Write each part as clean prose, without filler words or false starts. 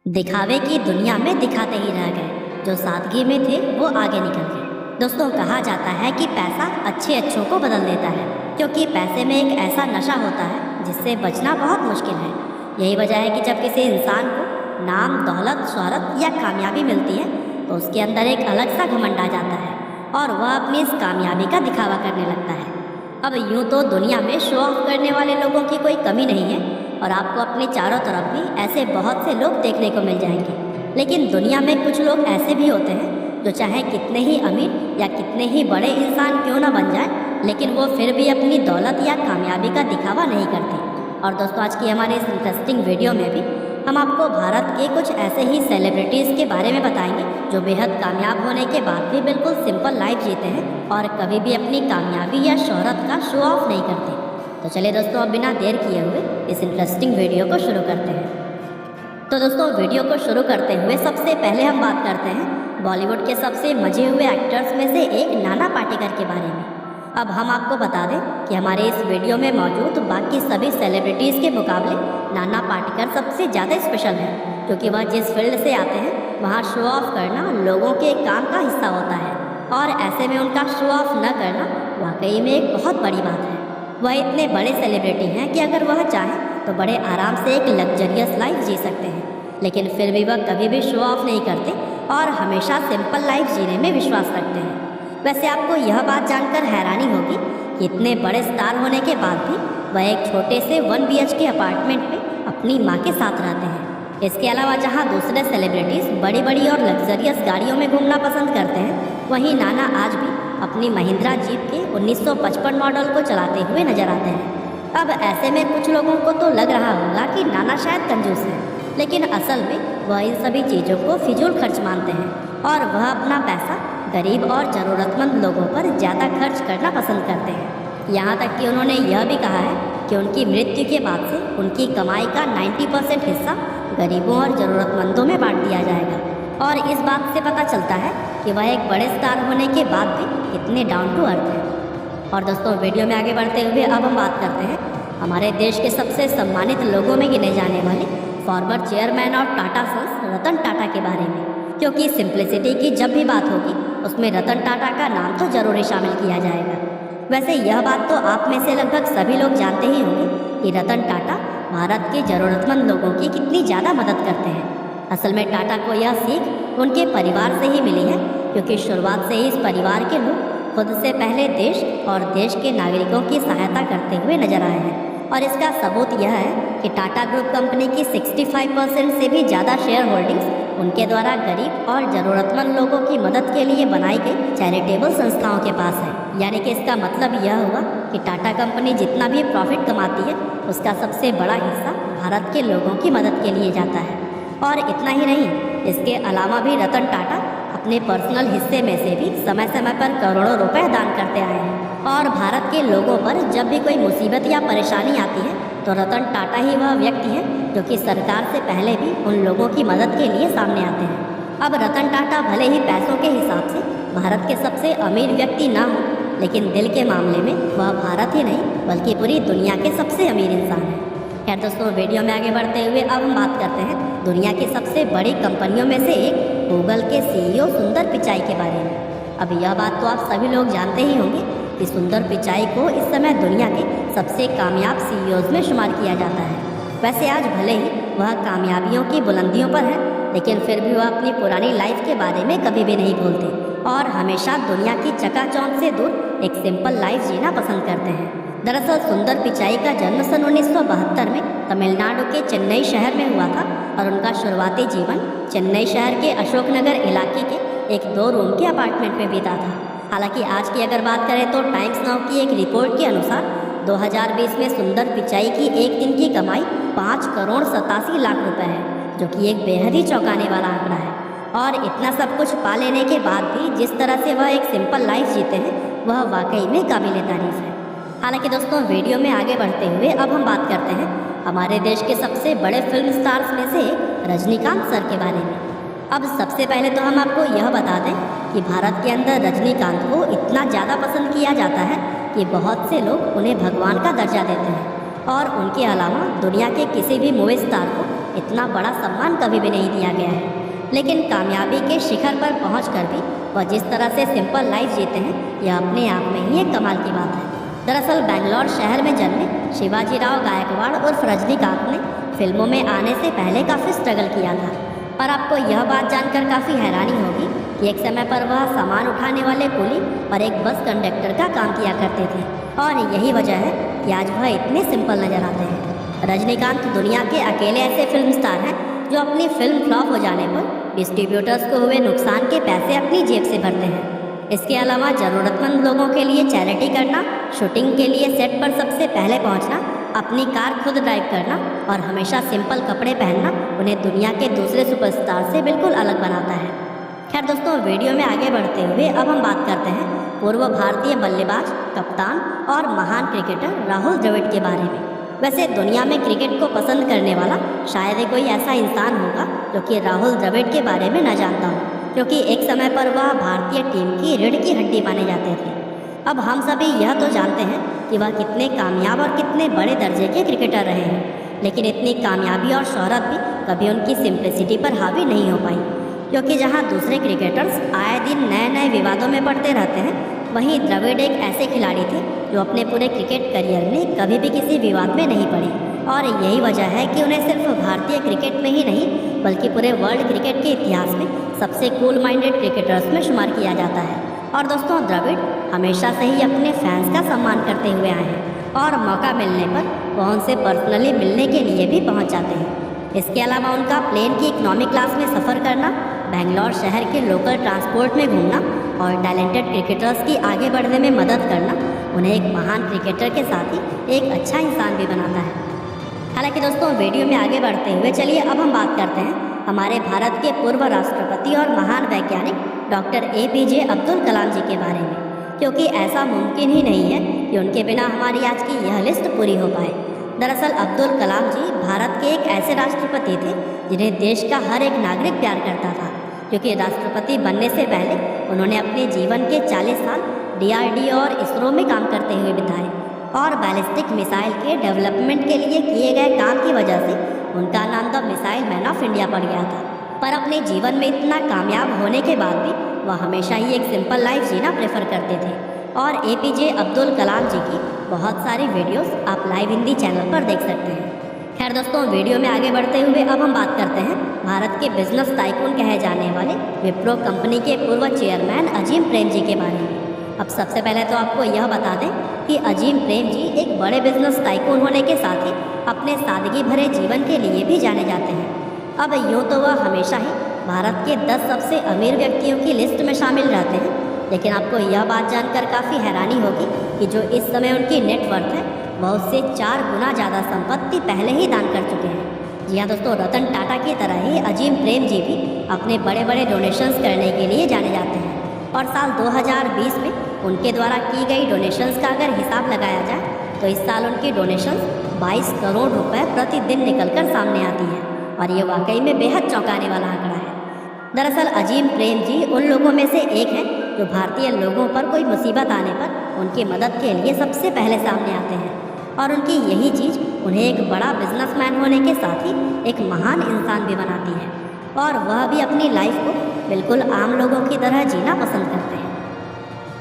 दिखावे की दुनिया में दिखाते ही रह गए, जो सादगी में थे वो आगे निकल गए। दोस्तों, कहा जाता है कि पैसा अच्छे अच्छों को बदल देता है, क्योंकि पैसे में एक ऐसा नशा होता है जिससे बचना बहुत मुश्किल है। यही वजह है कि जब किसी इंसान को नाम, दौलत, शोहरत या कामयाबी मिलती है तो उसके अंदर एक अलग सा घमंड आ जाता है और वह अपनी इस कामयाबी का दिखावा करने लगता है। अब यूं तो दुनिया में शो ऑफ करने वाले लोगों की कोई कमी नहीं है और आपको अपने चारों तरफ भी ऐसे बहुत से लोग देखने को मिल जाएंगे। लेकिन दुनिया में कुछ लोग ऐसे भी होते हैं जो चाहे कितने ही अमीर या कितने ही बड़े इंसान क्यों ना बन जाए, लेकिन वो फिर भी अपनी दौलत या कामयाबी का दिखावा नहीं करते। और दोस्तों, आज की हमारे इस इंटरेस्टिंग वीडियो में भी हम आपको भारत के कुछ ऐसे ही सेलिब्रिटीज़ के बारे में बताएंगे जो बेहद कामयाब होने के बाद भी बिल्कुल सिंपल लाइफ जीते हैं और कभी भी अपनी कामयाबी या शोहरत का शो ऑफ नहीं करते। तो चलिए दोस्तों, अब बिना देर किए हुए इस इंटरेस्टिंग वीडियो को शुरू करते हैं। तो दोस्तों, वीडियो को शुरू करते हुए सबसे पहले हम बात करते हैं बॉलीवुड के सबसे मजे हुए एक्टर्स में से एक नाना पाटेकर के बारे में। अब हम आपको बता दें कि हमारे इस वीडियो में मौजूद बाकी सभी सेलिब्रिटीज़ के मुकाबले नाना पाटेकर सबसे ज़्यादा स्पेशल है, क्योंकि वह जिस फील्ड से आते हैं वहाँ शो ऑफ करना लोगों के काम का हिस्सा होता है और ऐसे में उनका शो ऑफ न करना वाकई में एक बहुत बड़ी बात है। वह इतने बड़े सेलिब्रिटी हैं कि अगर वह चाहें तो बड़े आराम से एक लग्जरियस लाइफ जी सकते हैं, लेकिन फिर भी वह कभी भी शो ऑफ नहीं करते और हमेशा सिंपल लाइफ जीने में विश्वास रखते हैं। वैसे आपको यह बात जानकर हैरानी होगी कि इतने बड़े स्टार होने के बाद भी वह एक छोटे से 1 BHK अपार्टमेंट में अपनी माँ के साथ रहते हैं। इसके अलावा जहाँ दूसरे सेलिब्रिटीज़ बड़ी बड़ी और लग्जरियस गाड़ियों में घूमना पसंद करते हैं, वहीं नाना आज भी अपनी महिंद्रा जीप के 1955 मॉडल को चलाते हुए नजर आते हैं। अब ऐसे में कुछ लोगों को तो लग रहा होगा कि नाना शायद कंजूस है, लेकिन असल में वह इन सभी चीज़ों को फिजूल खर्च मानते हैं और वह अपना पैसा गरीब और ज़रूरतमंद लोगों पर ज़्यादा खर्च करना पसंद करते हैं। यहाँ तक कि उन्होंने यह भी कहा है कि उनकी मृत्यु के बाद से उनकी कमाई का 90% हिस्सा गरीबों और ज़रूरतमंदों में बांट दिया जाएगा। और इस बात से पता चलता है कि वह एक बड़े स्टार होने के बाद भी इतने डाउन टू अर्थ हैं। और दोस्तों, वीडियो में आगे बढ़ते हुए अब हम बात करते हैं हमारे देश के सबसे सम्मानित लोगों में गिने जाने वाले former chairman of Tata Sons Ratan Tata के बारे में, क्योंकि सिंप्लिसिटी की जब भी बात होगी उसमें रतन टाटा का नाम तो जरूर ही शामिल किया जाएगा। वैसे यह बात तो आप में से लगभग सभी लोग जानते ही होंगे कि रतन टाटा भारत के ज़रूरतमंद लोगों की कितनी ज़्यादा मदद करते हैं। असल में टाटा को यह सीख उनके परिवार से ही मिली है, क्योंकि शुरुआत से ही इस परिवार के लोग खुद से पहले देश और देश के नागरिकों की सहायता करते हुए नजर आए हैं। और इसका सबूत यह है कि टाटा ग्रुप कंपनी की 65% से भी ज़्यादा शेयर होल्डिंग्स उनके द्वारा गरीब और ज़रूरतमंद लोगों की मदद के लिए बनाई गई चैरिटेबल संस्थाओं के पास है। यानी कि इसका मतलब यह हुआ कि टाटा कंपनी जितना भी प्रॉफिट कमाती है उसका सबसे बड़ा हिस्सा भारत के लोगों की मदद के लिए जाता है। और इतना ही नहीं, इसके अलावा भी रतन टाटा अपने पर्सनल हिस्से में से भी समय समय पर करोड़ों रुपए दान करते आए हैं। और भारत के लोगों पर जब भी कोई मुसीबत या परेशानी आती है तो रतन टाटा ही वह व्यक्ति है जो कि सरकार से पहले भी उन लोगों की मदद के लिए सामने आते हैं। अब रतन टाटा भले ही पैसों के हिसाब से भारत के सबसे अमीर व्यक्ति ना हो, लेकिन दिल के मामले में वह भारत ही नहीं बल्कि पूरी दुनिया के सबसे अमीर इंसान है। खैर दोस्तों, वीडियो में आगे बढ़ते हुए अब हम बात करते हैं दुनिया की सबसे बड़ी कंपनियों में से एक गूगल के CEO सुंदर पिचाई के बारे में। अब यह बात तो आप सभी लोग जानते ही होंगे कि सुंदर पिचाई को इस समय दुनिया के सबसे कामयाब CEOs में शुमार किया जाता है। वैसे आज भले ही वह कामयाबियों की बुलंदियों पर है, लेकिन फिर भी वह अपनी पुरानी लाइफ के बारे में कभी भी नहीं भूलते और हमेशा दुनिया की चकाचौंध से दूर एक सिंपल लाइफ जीना पसंद करते हैं। दरअसल सुंदर पिचाई का जन्म सन 1972 में तमिलनाडु के चेन्नई शहर में हुआ था और उनका शुरुआती जीवन चेन्नई शहर के अशोकनगर इलाके के एक 2 रूम के अपार्टमेंट में बीता था। हालांकि आज की अगर बात करें तो टाइम्स नाउ की एक रिपोर्ट के अनुसार 2020 में सुंदर पिचाई की एक दिन की कमाई 5 करोड़ 87 लाख रुपए है, जो कि एक बेहद ही चौंकाने वाला आंकड़ा है। और इतना सब कुछ पा लेने के बाद भी जिस तरह से वह एक सिंपल लाइफ जीते हैं वह वाकई में काबिल तारीफ है। हालांकि दोस्तों, वीडियो में आगे बढ़ते हुए अब हम बात करते हैं हमारे देश के सबसे बड़े फिल्म स्टार्स में से एक रजनीकांत सर के बारे में। अब सबसे पहले तो हम आपको यह बता दें कि भारत के अंदर रजनीकांत को इतना ज़्यादा पसंद किया जाता है कि बहुत से लोग उन्हें भगवान का दर्जा देते हैं और उनके अलावा दुनिया के किसी भी मूवी स्टार को इतना बड़ा सम्मान कभी भी नहीं दिया गया है। लेकिन कामयाबी के शिखर पर पहुंचकर भी वह जिस तरह से सिंपल लाइफ जीते हैं, यह अपने आप में ही एक कमाल की बात है। दरअसल बेंगलोर शहर में जन्मे शिवाजीराव गायकवाड़ उर्फ रजनीकांत ने फिल्मों में आने से पहले काफ़ी स्ट्रगल किया था। पर आपको यह बात जानकर काफ़ी हैरानी होगी कि एक समय पर वह सामान उठाने वाले कुली और एक बस कंडक्टर का काम किया करते थे, और यही वजह है कि आज वह इतने सिंपल नजर आते हैं। रजनीकांत दुनिया के अकेले ऐसे फिल्म स्टार हैं जो अपनी फिल्म फ्लॉप हो जाने पर डिस्ट्रीब्यूटर्स को हुए नुकसान के पैसे अपनी जेब से भरते हैं। इसके अलावा ज़रूरतमंद लोगों के लिए चैरिटी करना, शूटिंग के लिए सेट पर सबसे पहले पहुंचना, अपनी कार खुद ड्राइव करना और हमेशा सिंपल कपड़े पहनना उन्हें दुनिया के दूसरे सुपरस्टार से बिल्कुल अलग बनाता है। खैर दोस्तों, वीडियो में आगे बढ़ते हुए अब हम बात करते हैं पूर्व भारतीय बल्लेबाज, कप्तान और महान क्रिकेटर राहुल द्रविड़ के बारे में। वैसे दुनिया में क्रिकेट को पसंद करने वाला शायद ही कोई ऐसा इंसान होगा जो कि राहुल द्रविड़ के बारे में न जानता हो, क्योंकि एक समय पर वह भारतीय टीम की रीढ़ की हड्डी माने जाते थे। अब हम सभी यह तो जानते हैं कि वह कितने कामयाब और कितने बड़े दर्जे के क्रिकेटर रहे हैं, लेकिन इतनी कामयाबी और शोहरत भी कभी उनकी सिंप्लिसिटी पर हावी नहीं हो पाई, क्योंकि जहां दूसरे क्रिकेटर्स आए दिन नए नए विवादों में पड़ते रहते हैं, वहीं द्रविड़ एक ऐसे खिलाड़ी थे जो अपने पूरे क्रिकेट करियर में कभी भी किसी विवाद में नहीं पड़े। और यही वजह है कि उन्हें सिर्फ भारतीय क्रिकेट में ही नहीं बल्कि पूरे वर्ल्ड क्रिकेट के इतिहास में सबसे कूल माइंडेड क्रिकेटर्स में शुमार किया जाता है। और दोस्तों, द्रविड़ हमेशा से ही अपने फैंस का सम्मान करते हुए आए हैं और मौका मिलने पर वह उनसे पर्सनली मिलने के लिए भी पहुंच जाते हैं। इसके अलावा उनका प्लेन की इकोनॉमी क्लास में सफ़र करना, बेंगलोर शहर के लोकल ट्रांसपोर्ट में घूमना और टैलेंटेड क्रिकेटर्स की आगे बढ़ने में मदद करना उन्हें एक महान क्रिकेटर के साथ ही एक अच्छा इंसान भी बनाता है। हालांकि दोस्तों, वीडियो में आगे बढ़ते हुए चलिए अब हम बात करते हैं हमारे भारत के पूर्व राष्ट्रपति और महान वैज्ञानिक डॉक्टर APJ अब्दुल कलाम जी के बारे में, क्योंकि ऐसा मुमकिन ही नहीं है कि उनके बिना हमारी आज की यह लिस्ट पूरी हो पाए। दरअसल अब्दुल कलाम जी भारत के एक ऐसे राष्ट्रपति थे जिन्हें देश का हर एक नागरिक प्यार करता था, क्योंकि राष्ट्रपति बनने से पहले उन्होंने अपने जीवन के 40 साल DRDO और इसरो में काम करते हुए बिताए, और बैलिस्टिक मिसाइल के डेवलपमेंट के लिए किए गए काम की वजह से उनका नाम the missile man of India पड़ गया था। पर अपने जीवन में इतना कामयाब होने के बाद भी वह हमेशा ही एक सिंपल लाइफ जीना प्रेफर करते थे। और APJ अब्दुल कलाम जी की बहुत सारी वीडियोस आप लाइव हिंदी चैनल पर देख सकते हैं। खैर दोस्तों, वीडियो में आगे बढ़ते हुए अब हम बात करते हैं भारत के बिजनेस टाइकून कहे जाने वाले विप्रो कंपनी के पूर्व चेयरमैन अजीम प्रेम जी के बारे में। अब सबसे पहले तो आपको यह बता दें कि अजीम प्रेम जी एक बड़े बिजनेस टाइकून होने के साथ ही अपने सादगी भरे जीवन के लिए भी जाने जाते हैं। अब यूँ तो वह हमेशा ही भारत के 10 सबसे अमीर व्यक्तियों की लिस्ट में शामिल रहते हैं, लेकिन आपको यह बात जानकर काफ़ी हैरानी होगी कि जो इस समय उनकी नेटवर्थ है वह उससे 4 गुना ज़्यादा संपत्ति पहले ही दान कर चुके हैं। जी हाँ दोस्तों, रतन टाटा की तरह ही अजीम प्रेम जी भी अपने बड़े बड़े डोनेशंस करने के लिए जाने जाते हैं, और साल 2020 में उनके द्वारा की गई डोनेशंस का अगर हिसाब लगाया जाए तो इस साल उनकी डोनेशंस 22 करोड़ रुपए प्रतिदिन निकलकर सामने आती हैं, और ये वाकई में बेहद चौंकाने वाला आंकड़ा है। दरअसल अजीम प्रेम जी उन लोगों में से एक हैं जो भारतीय लोगों पर कोई मुसीबत आने पर उनकी मदद के लिए सबसे पहले सामने आते हैं, और उनकी यही चीज़ उन्हें एक बड़ा बिजनेसमैन होने के साथ ही एक महान इंसान भी बनाती है, और वह भी अपनी लाइफ को बिल्कुल आम लोगों की तरह जीना पसंद करते हैं।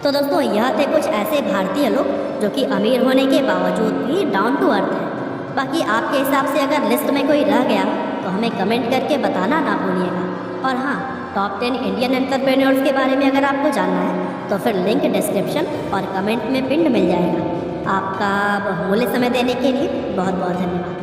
तो दोस्तों, यह थे कुछ ऐसे भारतीय लोग जो कि अमीर होने के बावजूद भी डाउन टू अर्थ हैं। बाकी आपके हिसाब से अगर लिस्ट में कोई रह गया तो हमें कमेंट करके बताना ना भूलिएगा। और हाँ, टॉप 10 इंडियन एंटरप्रेन्योर्स के बारे में अगर आपको जानना है तो फिर लिंक डिस्क्रिप्शन और कमेंट में पिन मिल जाएगा। आपका बहुमूल्य समय देने के लिए बहुत बहुत धन्यवाद।